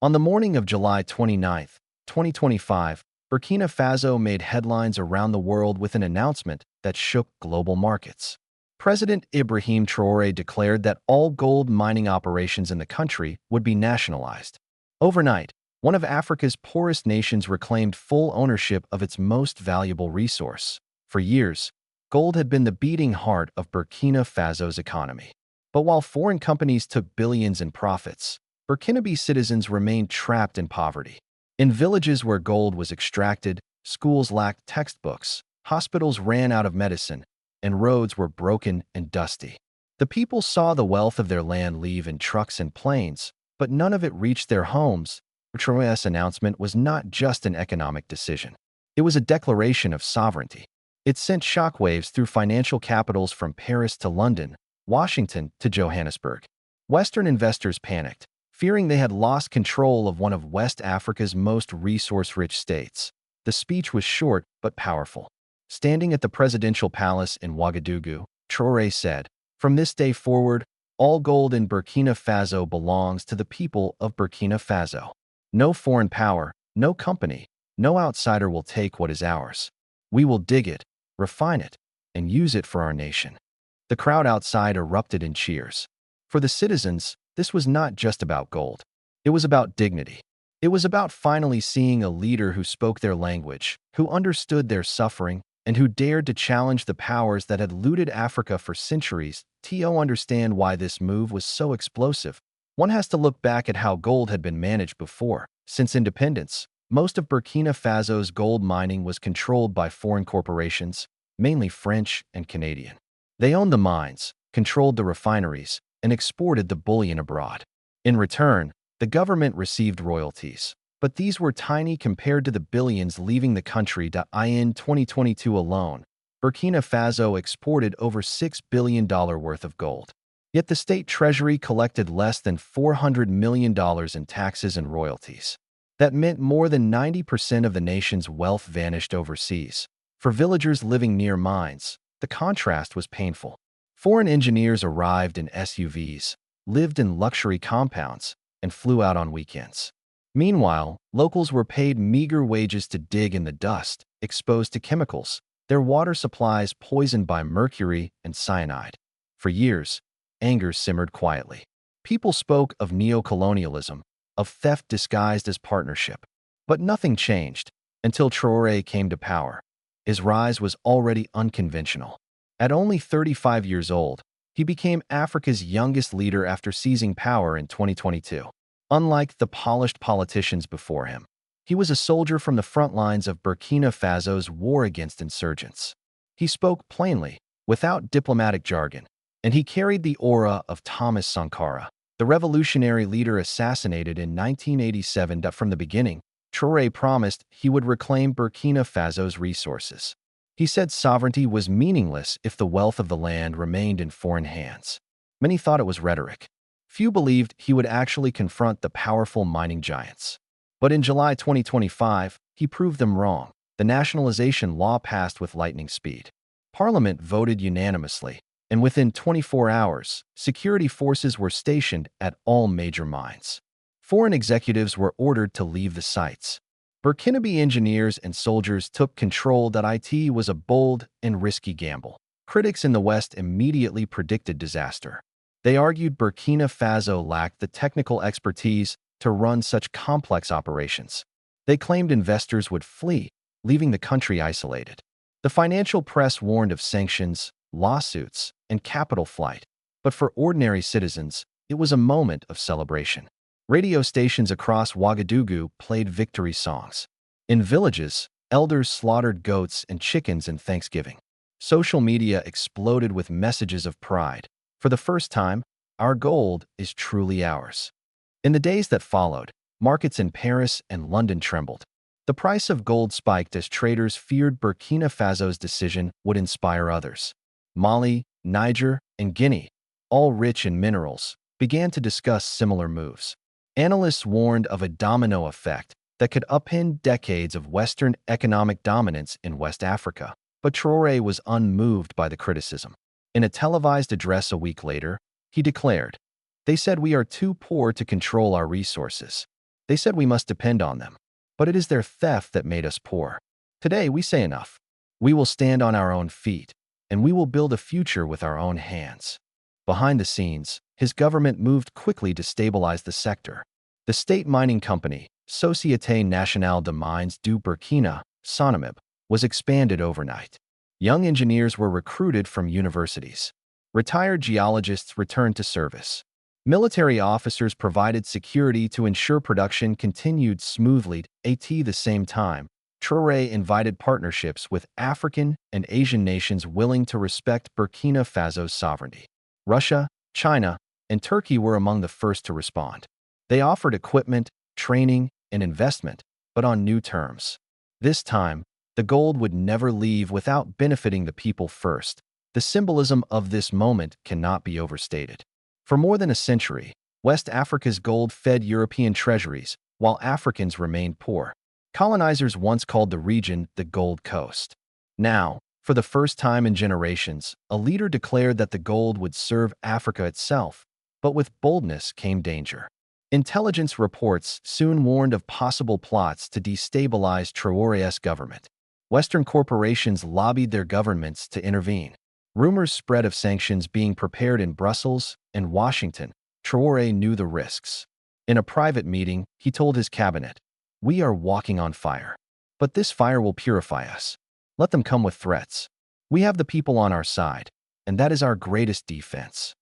On the morning of July 29, 2025, Burkina Faso made headlines around the world with an announcement that shook global markets. President Ibrahim Traoré declared that all gold mining operations in the country would be nationalized. Overnight, one of Africa's poorest nations reclaimed full ownership of its most valuable resource. For years, gold had been the beating heart of Burkina Faso's economy. But while foreign companies took billions in profits, Burkinabè citizens remained trapped in poverty. In villages where gold was extracted, schools lacked textbooks, hospitals ran out of medicine, and roads were broken and dusty. The people saw the wealth of their land leave in trucks and planes, but none of it reached their homes. Traoré's announcement was not just an economic decision. It was a declaration of sovereignty. It sent shockwaves through financial capitals from Paris to London, Washington to Johannesburg. Western investors panicked, fearing they had lost control of one of West Africa's most resource-rich states. The speech was short but powerful. Standing at the presidential palace in Ouagadougou, Traoré said, "From this day forward, all gold in Burkina Faso belongs to the people of Burkina Faso. No foreign power, no company, no outsider will take what is ours. We will dig it, refine it, and use it for our nation." The crowd outside erupted in cheers. For the citizens, this was not just about gold. It was about dignity. It was about finally seeing a leader who spoke their language, who understood their suffering, and who dared to challenge the powers that had looted Africa for centuries. To understand why this move was so explosive, one has to look back at how gold had been managed before. Since independence, most of Burkina Faso's gold mining was controlled by foreign corporations, mainly French and Canadian. They owned the mines, controlled the refineries, and exported the bullion abroad. In return, the government received royalties, but these were tiny compared to the billions leaving the country. In 2022 alone, Burkina Faso exported over $6 billion worth of gold. Yet the state treasury collected less than $400 million in taxes and royalties. That meant more than 90% of the nation's wealth vanished overseas. For villagers living near mines, the contrast was painful. Foreign engineers arrived in SUVs, lived in luxury compounds, and flew out on weekends. Meanwhile, locals were paid meager wages to dig in the dust, exposed to chemicals, their water supplies poisoned by mercury and cyanide. For years, anger simmered quietly. People spoke of neocolonialism, of theft disguised as partnership. But nothing changed until Traoré came to power. His rise was already unconventional. At only 35 years old, he became Africa's youngest leader after seizing power in 2022. Unlike the polished politicians before him, he was a soldier from the front lines of Burkina Faso's war against insurgents. He spoke plainly, without diplomatic jargon, and he carried the aura of Thomas Sankara, the revolutionary leader assassinated in 1987. From the beginning, Traoré promised he would reclaim Burkina Faso's resources. He said sovereignty was meaningless if the wealth of the land remained in foreign hands. Many thought it was rhetoric. Few believed he would actually confront the powerful mining giants. But in July 2025, he proved them wrong. The nationalization law passed with lightning speed. Parliament voted unanimously, and within 24 hours, security forces were stationed at all major mines. Foreign executives were ordered to leave the sites. Burkinabè engineers and soldiers took control. It was a bold and risky gamble. Critics in the West immediately predicted disaster. They argued Burkina Faso lacked the technical expertise to run such complex operations. They claimed investors would flee, leaving the country isolated. The financial press warned of sanctions, lawsuits, and capital flight. But for ordinary citizens, it was a moment of celebration. Radio stations across Ouagadougou played victory songs. In villages, elders slaughtered goats and chickens in Thanksgiving. Social media exploded with messages of pride. For the first time, our gold is truly ours. In the days that followed, markets in Paris and London trembled. The price of gold spiked as traders feared Burkina Faso's decision would inspire others. Mali, Niger, and Guinea, all rich in minerals, began to discuss similar moves. Analysts warned of a domino effect that could upend decades of Western economic dominance in West Africa. But Traoré was unmoved by the criticism. In a televised address a week later, he declared, "They said we are too poor to control our resources. They said we must depend on them. But it is their theft that made us poor. Today, we say enough. We will stand on our own feet, and we will build a future with our own hands. Behind the scenes, his government moved quickly to stabilize the sector. The state mining company, Société Nationale de Mines du Burkina Faso, was expanded overnight. Young engineers were recruited from universities. Retired geologists returned to service. Military officers provided security to ensure production continued smoothly. At the same time, Traoré invited partnerships with African and Asian nations willing to respect Burkina Faso's sovereignty. Russia, China, and Turkey were among the first to respond. They offered equipment, training, and investment, but on new terms. This time, the gold would never leave without benefiting the people first. The symbolism of this moment cannot be overstated. For more than a century, West Africa's gold fed European treasuries, while Africans remained poor. Colonizers once called the region the Gold Coast. Now, for the first time in generations, a leader declared that the gold would serve Africa itself, but with boldness came danger. Intelligence reports soon warned of possible plots to destabilize Traoré's government. Western corporations lobbied their governments to intervene. Rumors spread of sanctions being prepared in Brussels and Washington. Traoré knew the risks. In a private meeting, he told his cabinet, "We are walking on fire. But this fire will purify us. Let them come with threats. We have the people on our side, and that is our greatest defense."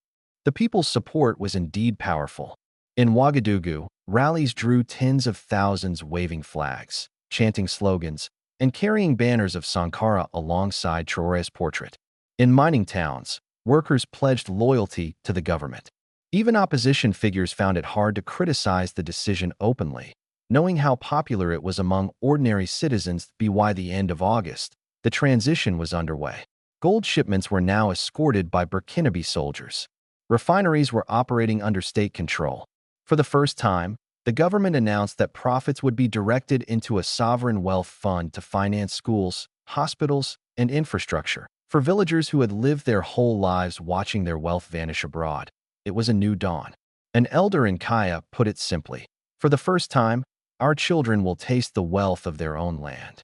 The people's support was indeed powerful. In Ouagadougou, rallies drew tens of thousands waving flags, chanting slogans, and carrying banners of Sankara alongside Traoré's portrait. In mining towns, workers pledged loyalty to the government. Even opposition figures found it hard to criticize the decision openly, knowing how popular it was among ordinary citizens. By the end of August, the transition was underway. Gold shipments were now escorted by Burkinabè soldiers. Refineries were operating under state control. For the first time, the government announced that profits would be directed into a sovereign wealth fund to finance schools, hospitals, and infrastructure. For villagers who had lived their whole lives watching their wealth vanish abroad, it was a new dawn. An elder in Kaya put it simply, "For the first time, our children will taste the wealth of their own land."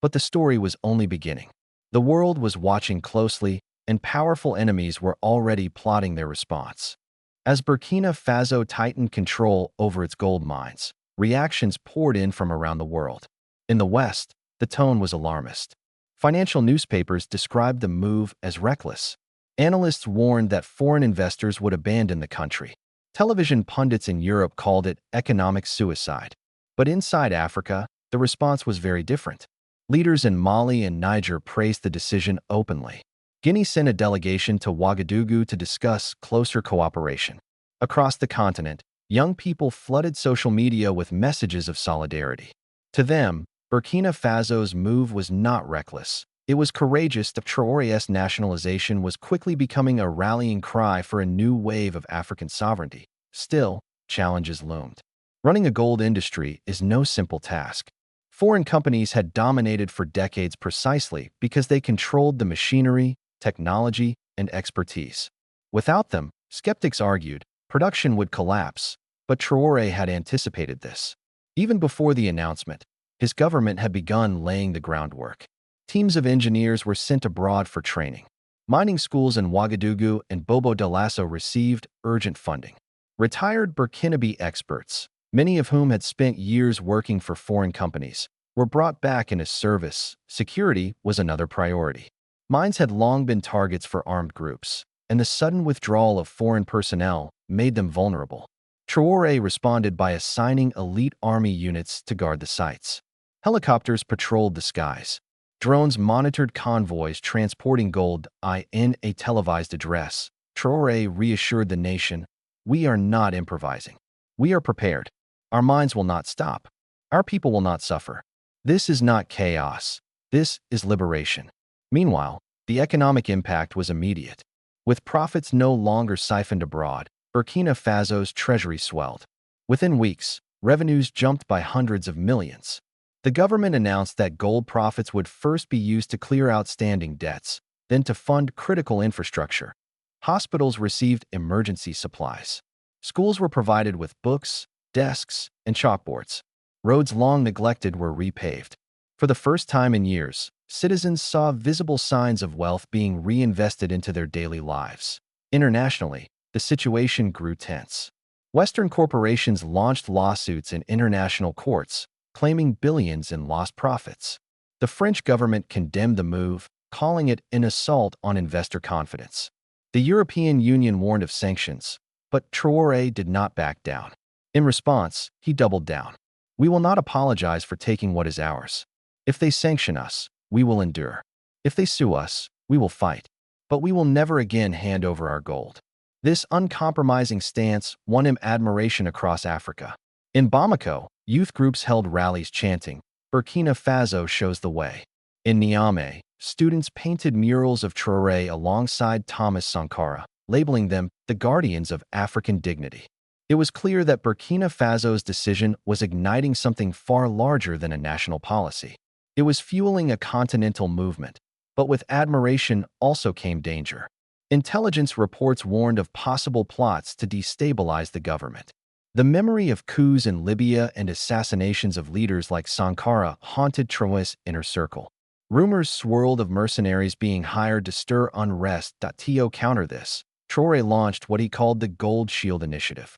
But the story was only beginning. The world was watching closely, and powerful enemies were already plotting their response. As Burkina Faso tightened control over its gold mines, reactions poured in from around the world. In the West, the tone was alarmist. Financial newspapers described the move as reckless. Analysts warned that foreign investors would abandon the country. Television pundits in Europe called it economic suicide. But inside Africa, the response was very different. Leaders in Mali and Niger praised the decision openly. Guinea sent a delegation to Ouagadougou to discuss closer cooperation. Across the continent, young people flooded social media with messages of solidarity. To them, Burkina Faso's move was not reckless. It was courageous. Traoré's nationalization was quickly becoming a rallying cry for a new wave of African sovereignty. Still, challenges loomed. Running a gold industry is no simple task. Foreign companies had dominated for decades precisely because they controlled the machinery, technology, and expertise. Without them, skeptics argued, production would collapse, but Traoré had anticipated this. Even before the announcement, his government had begun laying the groundwork. Teams of engineers were sent abroad for training. Mining schools in Ouagadougou and Bobo Dioulasso received urgent funding. Retired Burkinabè experts, many of whom had spent years working for foreign companies, were brought back into service. Security was another priority. Mines had long been targets for armed groups, and the sudden withdrawal of foreign personnel made them vulnerable. Traoré responded by assigning elite army units to guard the sites. Helicopters patrolled the skies. Drones monitored convoys transporting gold. In a televised address, Traoré reassured the nation, "We are not improvising. We are prepared. Our mines will not stop. Our people will not suffer. This is not chaos. This is liberation." Meanwhile, the economic impact was immediate. With profits no longer siphoned abroad, Burkina Faso's treasury swelled. Within weeks, revenues jumped by hundreds of millions. The government announced that gold profits would first be used to clear outstanding debts, then to fund critical infrastructure. Hospitals received emergency supplies. Schools were provided with books, desks, and chalkboards. Roads long neglected were repaved. For the first time in years, citizens saw visible signs of wealth being reinvested into their daily lives. Internationally, the situation grew tense. Western corporations launched lawsuits in international courts, claiming billions in lost profits. The French government condemned the move, calling it an assault on investor confidence. The European Union warned of sanctions, but Traoré did not back down. In response, he doubled down. "We will not apologize for taking what is ours. If they sanction us, we will endure. If they sue us, we will fight. But we will never again hand over our gold." This uncompromising stance won him admiration across Africa. In Bamako, youth groups held rallies chanting, "Burkina Faso shows the way." In Niamey, students painted murals of Traoré alongside Thomas Sankara, labeling them the guardians of African dignity. It was clear that Burkina Faso's decision was igniting something far larger than a national policy. It was fueling a continental movement, but with admiration also came danger. Intelligence reports warned of possible plots to destabilize the government. The memory of coups in Libya and assassinations of leaders like Sankara haunted Traoré's inner circle. Rumors swirled of mercenaries being hired to stir unrest. To counter this, Traoré launched what he called the Gold Shield Initiative.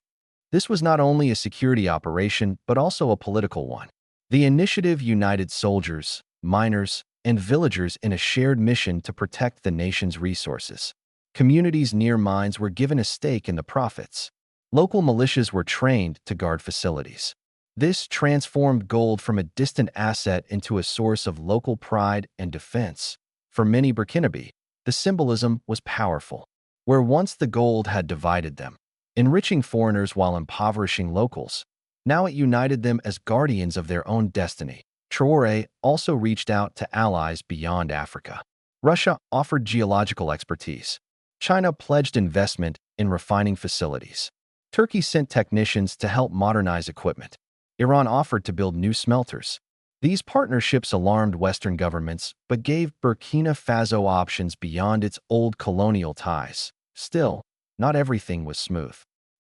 This was not only a security operation, but also a political one. The initiative united soldiers, miners, and villagers in a shared mission to protect the nation's resources. Communities near mines were given a stake in the profits. Local militias were trained to guard facilities. This transformed gold from a distant asset into a source of local pride and defense. For many Burkinabè, the symbolism was powerful. Where once the gold had divided them, enriching foreigners while impoverishing locals, now it united them as guardians of their own destiny. Traoré also reached out to allies beyond Africa. Russia offered geological expertise. China pledged investment in refining facilities. Turkey sent technicians to help modernize equipment. Iran offered to build new smelters. These partnerships alarmed Western governments, but gave Burkina Faso options beyond its old colonial ties. Still, not everything was smooth.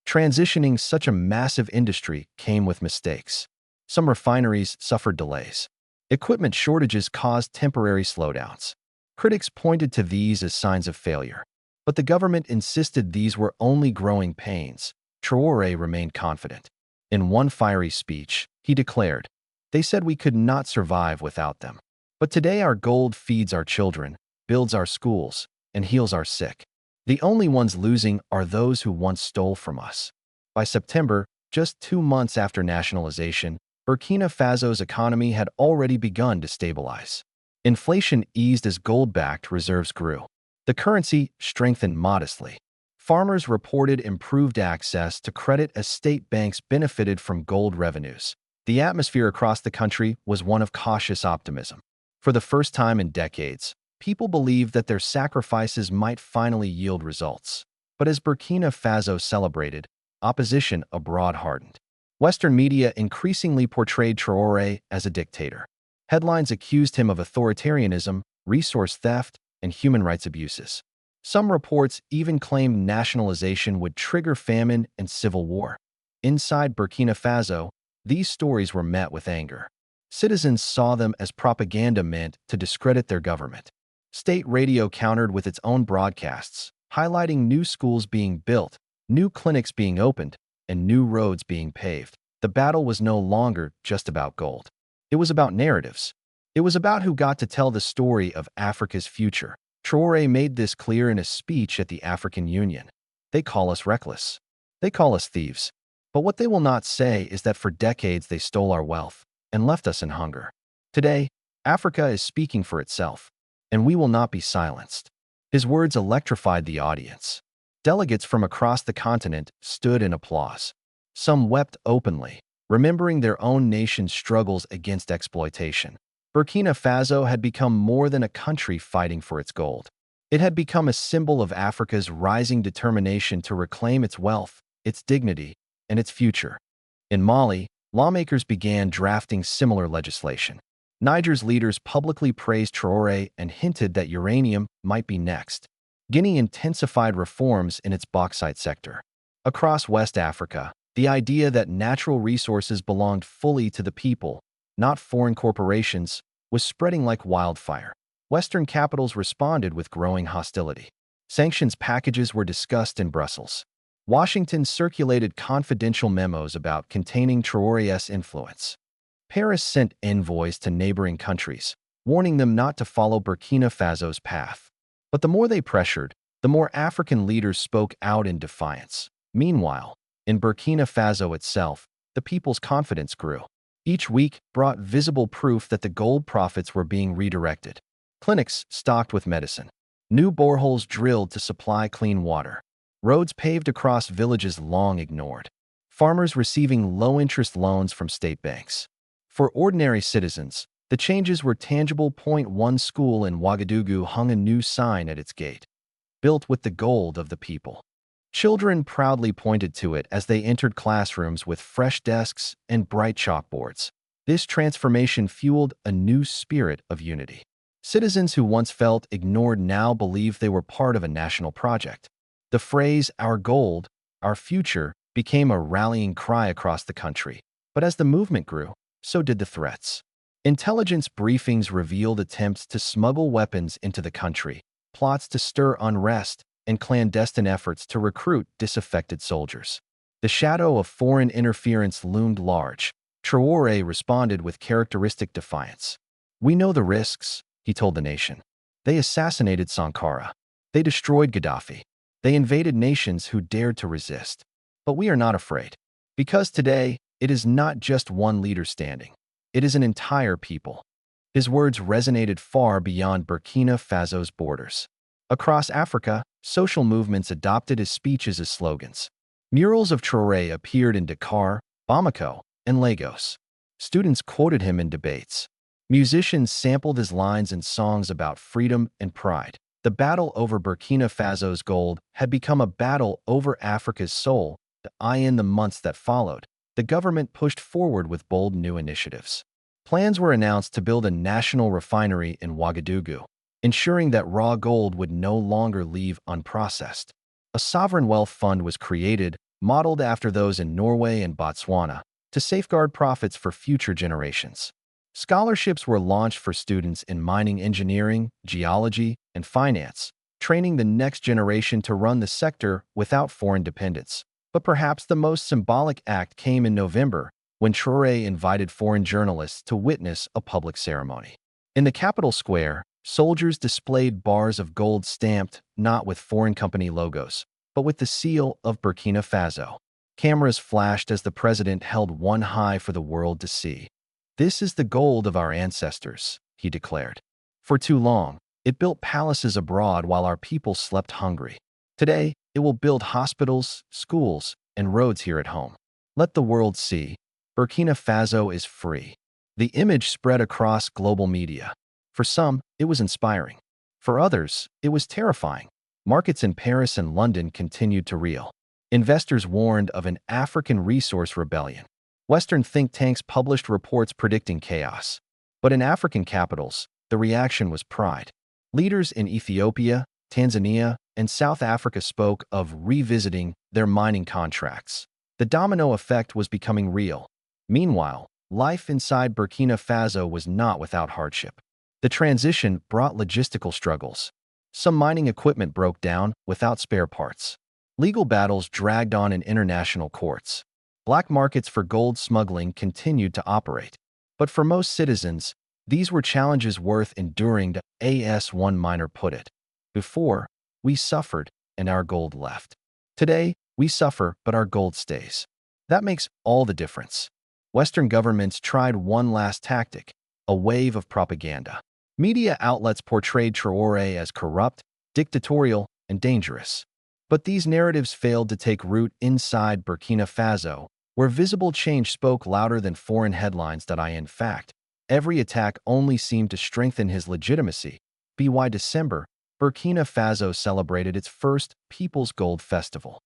Transitioning such a massive industry came with mistakes. Some refineries suffered delays. Equipment shortages caused temporary slowdowns. Critics pointed to these as signs of failure. But the government insisted these were only growing pains. Traoré remained confident. In one fiery speech, he declared, "They said we could not survive without them. But today our gold feeds our children, builds our schools, and heals our sick. The only ones losing are those who once stole from us." By September, just 2 months after nationalization, Burkina Faso's economy had already begun to stabilize. Inflation eased as gold-backed reserves grew. The currency strengthened modestly. Farmers reported improved access to credit as state banks benefited from gold revenues. The atmosphere across the country was one of cautious optimism. For the first time in decades, people believed that their sacrifices might finally yield results. But as Burkina Faso celebrated, opposition abroad hardened. Western media increasingly portrayed Traoré as a dictator. Headlines accused him of authoritarianism, resource theft, and human rights abuses. Some reports even claimed nationalization would trigger famine and civil war. Inside Burkina Faso, these stories were met with anger. Citizens saw them as propaganda meant to discredit their government. State radio countered with its own broadcasts, highlighting new schools being built, new clinics being opened, and new roads being paved. The battle was no longer just about gold. It was about narratives. It was about who got to tell the story of Africa's future. Traoré made this clear in a speech at the African Union. "They call us reckless. They call us thieves. But what they will not say is that for decades they stole our wealth and left us in hunger. Today, Africa is speaking for itself, and we will not be silenced." His words electrified the audience. Delegates from across the continent stood in applause. Some wept openly, remembering their own nation's struggles against exploitation. Burkina Faso had become more than a country fighting for its gold. It had become a symbol of Africa's rising determination to reclaim its wealth, its dignity, and its future. In Mali, lawmakers began drafting similar legislation. Niger's leaders publicly praised Traoré and hinted that uranium might be next. Guinea intensified reforms in its bauxite sector. Across West Africa, The idea that natural resources belonged fully to the people, not foreign corporations, was spreading like wildfire. Western capitals responded with growing hostility. Sanctions packages were discussed in Brussels. Washington circulated confidential memos about containing Traoré's influence. Paris sent envoys to neighboring countries, warning them not to follow Burkina Faso's path. But the more they pressured, the more African leaders spoke out in defiance. Meanwhile, in Burkina Faso itself, the people's confidence grew. Each week brought visible proof that the gold profits were being redirected. Clinics stocked with medicine. New boreholes drilled to supply clean water. Roads paved across villages long ignored. Farmers receiving low-interest loans from state banks. For ordinary citizens, the changes were tangible. One school in Ouagadougou hung a new sign at its gate, built with the gold of the people. Children proudly pointed to it as they entered classrooms with fresh desks and bright chalkboards. This transformation fueled a new spirit of unity. Citizens who once felt ignored now believed they were part of a national project. The phrase, "our gold, our future," became a rallying cry across the country. But as the movement grew, so did the threats. Intelligence briefings revealed attempts to smuggle weapons into the country, plots to stir unrest, and clandestine efforts to recruit disaffected soldiers. The shadow of foreign interference loomed large. Traoré responded with characteristic defiance. "We know the risks," he told the nation. "They assassinated Sankara. They destroyed Gaddafi. They invaded nations who dared to resist. But we are not afraid. Because today, it is not just one leader standing. It is an entire people." His words resonated far beyond Burkina Faso's borders. Across Africa, social movements adopted his speeches as slogans. Murals of Traoré appeared in Dakar, Bamako, and Lagos. Students quoted him in debates. Musicians sampled his lines in songs about freedom and pride. The battle over Burkina Faso's gold had become a battle over Africa's soul. In the months that followed, the government pushed forward with bold new initiatives. Plans were announced to build a national refinery in Ouagadougou, ensuring that raw gold would no longer leave unprocessed. A sovereign wealth fund was created, modeled after those in Norway and Botswana, to safeguard profits for future generations. Scholarships were launched for students in mining engineering, geology, and finance, training the next generation to run the sector without foreign dependence. But perhaps the most symbolic act came in November, when Traoré invited foreign journalists to witness a public ceremony. In the capital square, soldiers displayed bars of gold stamped not with foreign company logos, but with the seal of Burkina Faso. Cameras flashed as the president held one high for the world to see. "This is the gold of our ancestors," he declared. "For too long, it built palaces abroad while our people slept hungry. Today, it will build hospitals, schools, and roads here at home. Let the world see. Burkina Faso is free." The image spread across global media. For some, it was inspiring. For others, it was terrifying. Markets in Paris and London continued to reel. Investors warned of an African resource rebellion. Western think tanks published reports predicting chaos. But in African capitals, the reaction was pride. Leaders in Ethiopia, Tanzania, and South Africa spoke of revisiting their mining contracts. The domino effect was becoming real. Meanwhile, life inside Burkina Faso was not without hardship. The transition brought logistical struggles. Some mining equipment broke down without spare parts. Legal battles dragged on in international courts. Black markets for gold smuggling continued to operate. But for most citizens, these were challenges worth enduring. As one miner put it, "Before, we suffered and our gold left. Today, we suffer but our gold stays." That makes all the difference. Western governments tried one last tactic, a wave of propaganda. Media outlets portrayed Traoré as corrupt, dictatorial, and dangerous. But these narratives failed to take root inside Burkina Faso, where visible change spoke louder than foreign headlines. In fact, every attack only seemed to strengthen his legitimacy. By December, Burkina Faso celebrated its first People's Gold Festival.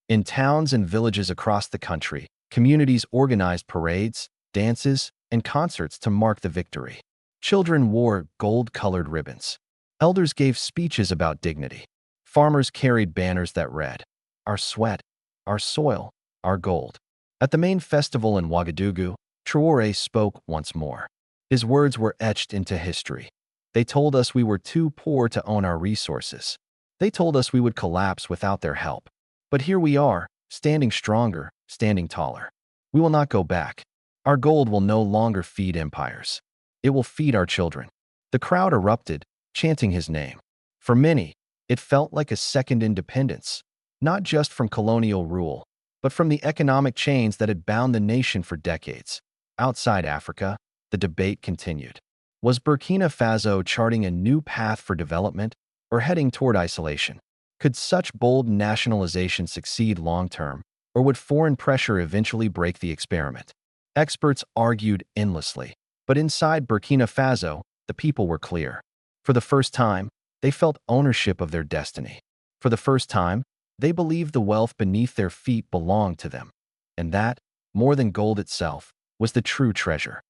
In towns and villages across the country, communities organized parades, dances, and concerts to mark the victory. Children wore gold-colored ribbons. Elders gave speeches about dignity. Farmers carried banners that read, "Our sweat, our soil, our gold." At the main festival in Ouagadougou, Traoré spoke once more. His words were etched into history. They told us we were too poor to own our resources. They told us we would collapse without their help. But here we are, standing stronger, standing taller. We will not go back. Our gold will no longer feed empires. It will feed our children. The crowd erupted, chanting his name. For many, it felt like a second independence, not just from colonial rule, but from the economic chains that had bound the nation for decades. Outside Africa, the debate continued. Was Burkina Faso charting a new path for development or heading toward isolation? Could such bold nationalization succeed long-term, or would foreign pressure eventually break the experiment? Experts argued endlessly, but inside Burkina Faso, the people were clear. For the first time, they felt ownership of their destiny. For the first time, they believed the wealth beneath their feet belonged to them, and that, more than gold itself, was the true treasure.